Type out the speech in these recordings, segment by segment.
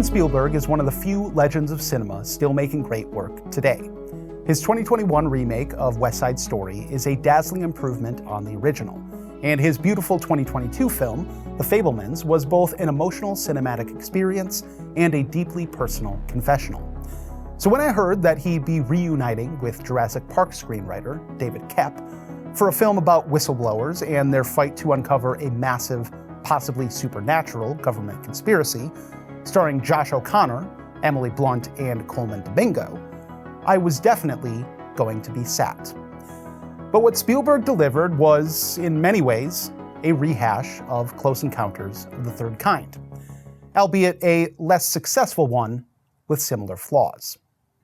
Steven Spielberg is one of the few legends of cinema still making great work today. His 2021 remake of West Side Story is a dazzling improvement on the original, and his beautiful 2022 film, The Fabelmans, was both an emotional cinematic experience and a deeply personal confessional. So when I heard that he'd be reuniting with Jurassic Park screenwriter David Koepp for a film about whistleblowers and their fight to uncover a massive, possibly supernatural government conspiracy, starring Josh O'Connor, Emily Blunt, and Colman Domingo, I was definitely going to be sat. But what Spielberg delivered was, in many ways, a rehash of Close Encounters of the Third Kind, albeit a less successful one with similar flaws.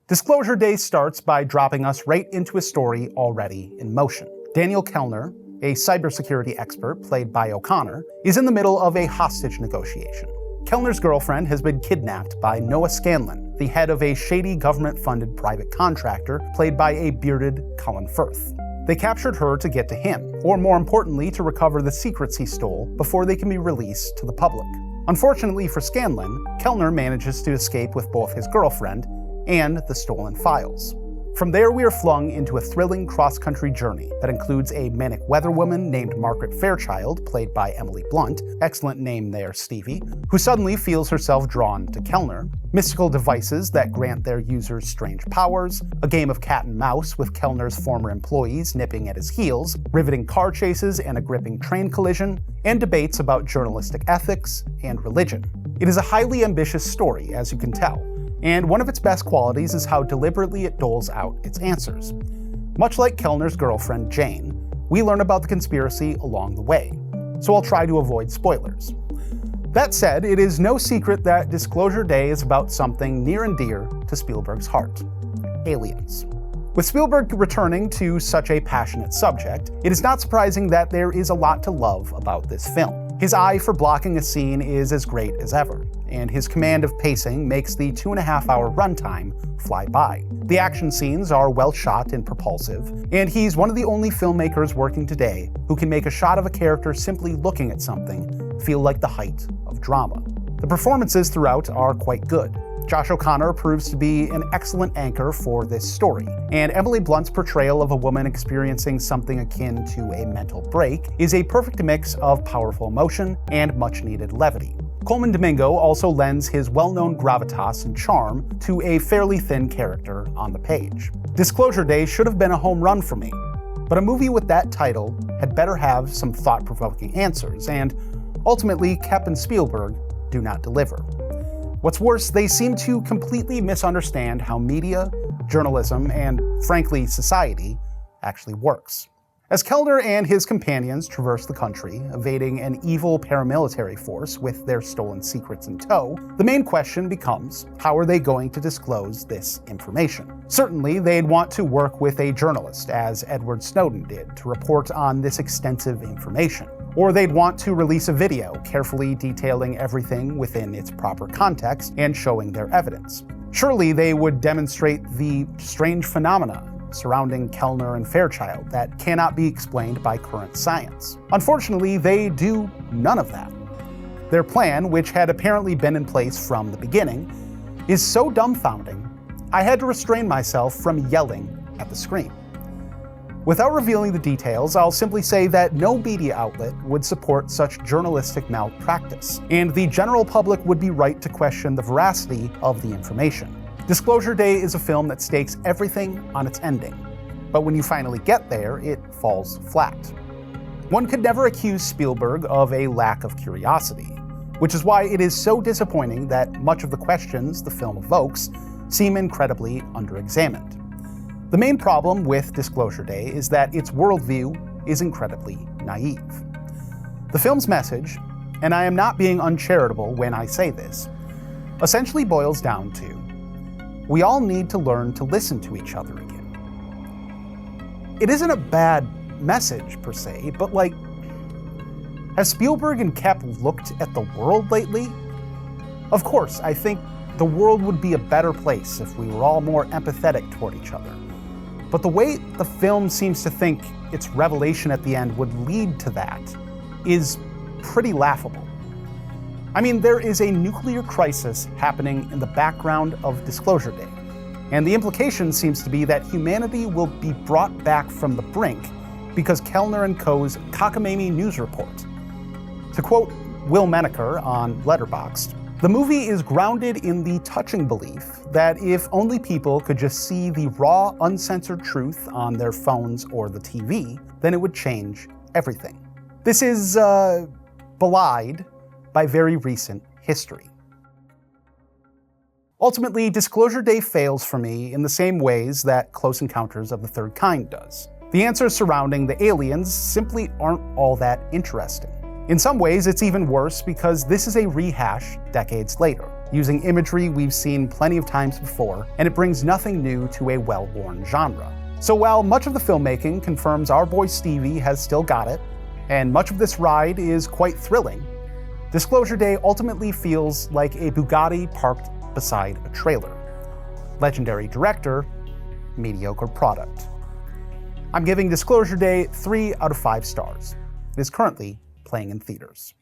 Disclosure Day starts by dropping us right into a story already in motion. Daniel Kellner, a cybersecurity expert played by O'Connor, is in the middle of a hostage negotiation. Kellner's girlfriend has been kidnapped by Noah Scanlon, the head of a shady government-funded private contractor played by a bearded Colin Firth. They captured her to get to him, or more importantly, to recover the secrets he stole before they can be released to the public. Unfortunately for Scanlon, Kellner manages to escape with both his girlfriend and the stolen files. From there, we are flung into a thrilling cross-country journey that includes a manic weatherwoman named Margaret Fairchild, played by Emily Blunt, excellent name there, Stevie, who suddenly feels herself drawn to Kellner, mystical devices that grant their users strange powers, a game of cat and mouse with Kellner's former employees nipping at his heels, riveting car chases and a gripping train collision, and debates about journalistic ethics and religion. It is a highly ambitious story, as you can tell, and one of its best qualities is how deliberately it doles out its answers. Much like Kellner's girlfriend, Jane, we learn about the conspiracy along the way, so I'll try to avoid spoilers. That said, it is no secret that Disclosure Day is about something near and dear to Spielberg's heart: aliens. With Spielberg returning to such a passionate subject, it is not surprising that there is a lot to love about this film. His eye for blocking a scene is as great as ever, and his command of pacing makes the 2.5-hour runtime fly by. The action scenes are well shot and propulsive, and he's one of the only filmmakers working today who can make a shot of a character simply looking at something feel like the height of drama. The performances throughout are quite good. Josh O'Connor proves to be an excellent anchor for this story, and Emily Blunt's portrayal of a woman experiencing something akin to a mental break is a perfect mix of powerful emotion and much-needed levity. Colman Domingo also lends his well-known gravitas and charm to a fairly thin character on the page. Disclosure Day should have been a home run for me, but a movie with that title had better have some thought-provoking answers, and ultimately Koepp and Spielberg do not deliver. What's worse, they seem to completely misunderstand how media, journalism, and frankly, society actually works. As Kellner and his companions traverse the country, evading an evil paramilitary force with their stolen secrets in tow, the main question becomes, how are they going to disclose this information? Certainly, they'd want to work with a journalist, as Edward Snowden did, to report on this extensive information. Or they'd want to release a video, carefully detailing everything within its proper context and showing their evidence. Surely they would demonstrate the strange phenomena surrounding Kellner and Fairchild that cannot be explained by current science. Unfortunately, they do none of that. Their plan, which had apparently been in place from the beginning, is so dumbfounding, I had to restrain myself from yelling at the screen. Without revealing the details, I'll simply say that no media outlet would support such journalistic malpractice, and the general public would be right to question the veracity of the information. Disclosure Day is a film that stakes everything on its ending, but when you finally get there, it falls flat. One could never accuse Spielberg of a lack of curiosity, which is why it is so disappointing that much of the questions the film evokes seem incredibly underexamined. The main problem with Disclosure Day is that its worldview is incredibly naive. The film's message, and I am not being uncharitable when I say this, essentially boils down to, we all need to learn to listen to each other again. It isn't a bad message per se, but has Spielberg and Koepp looked at the world lately? Of course, I think the world would be a better place if we were all more empathetic toward each other. But the way the film seems to think its revelation at the end would lead to that is pretty laughable. I mean, there is a nuclear crisis happening in the background of Disclosure Day, and the implication seems to be that humanity will be brought back from the brink because Kellner and Co.'s cockamamie news report. To quote Will Menaker on Letterboxd, "The movie is grounded in the touching belief that if only people could just see the raw, uncensored truth on their phones or the TV, then it would change everything." This is belied by very recent history. Ultimately, Disclosure Day fails for me in the same ways that Close Encounters of the Third Kind does. The answers surrounding the aliens simply aren't all that interesting. In some ways, it's even worse because this is a rehash decades later, using imagery we've seen plenty of times before, and it brings nothing new to a well-worn genre. So while much of the filmmaking confirms our boy Stevie has still got it, and much of this ride is quite thrilling, Disclosure Day ultimately feels like a Bugatti parked beside a trailer. Legendary director, mediocre product. I'm giving Disclosure Day 3 out of 5 stars. It is currently playing in theaters.